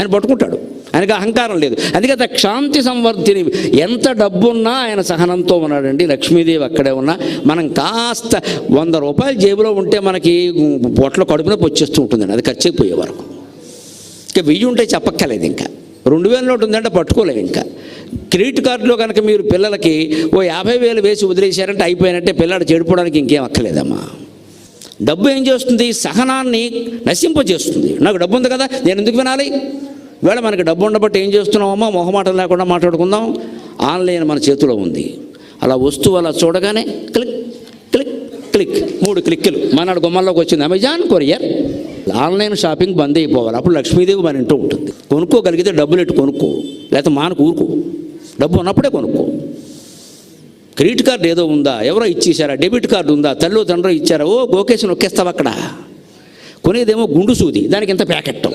ఆయన పట్టుకుంటాడు, ఆయనకు అహంకారం లేదు. అందుకే క్షాంతి సంవర్ధిని. ఎంత డబ్బున్నా ఆయన సహనంతో ఉన్నాడండి. లక్ష్మీదేవి అక్కడే ఉన్నా మనం కాస్త 100 రూపాయలు జేబులో ఉంటే మనకి పొట్ల కడుపున వచ్చేస్తూ ఉంటుందండి, అది ఖర్చు అయిపోయే వరకు. ఇంకా 1000 ఉంటే చెప్పక్కర్లేదు, ఇంకా 2000 నోటు ఉందంటే పట్టుకోలేదు. ఇంకా క్రెడిట్ కార్డులో కనుక మీరు పిల్లలకి ఓ 50,000 వేసి వదిలేశారంటే అయిపోయినట్టే, పిల్లడు చెడిపోవడానికి ఇంకేం అక్కర్లేదమ్మా. డబ్బు ఏం చేస్తుంది? సహనాన్ని నశింపజేస్తుంది. నాకు డబ్బు ఉంది కదా, నేను ఎందుకు వినాలి? వేళ మనకి డబ్బు ఉండబట్టి ఏం చేస్తున్నామమ్మా, మొహమాటం లేకుండా మాట్లాడుకుందాం. ఆన్లైన్ మన చేతిలో ఉంది. అలా వస్తువు అలా చూడగానే క్లిక్ క్లిక్ క్లిక్, 3 క్లిక్కులు మన గుమ్మంలోకి వచ్చింది. Amazon, courier. ఆన్లైన్ షాపింగ్ బంద్ అయిపోవాలి. అప్పుడు లక్ష్మీదేవి మన ఇంటూ ఉంటుంది. కొనుక్కోగలిగితే డబ్బులు ఎట్టు కొనుక్కో, లేకపోతే మానకు ఊరుకో. డబ్బు ఉన్నప్పుడే కొనుక్కో. క్రెడిట్ కార్డు ఏదో ఉందా, ఎవరో ఇచ్చేసారా, డెబిట్ కార్డు ఉందా, తల్లి తండ్రి ఇచ్చారా, ఓ గోకేసి నొక్కేస్తావు అక్కడ. కొనేదేమో గుండు సూది, దానికి ఇంత ప్యాకెట్.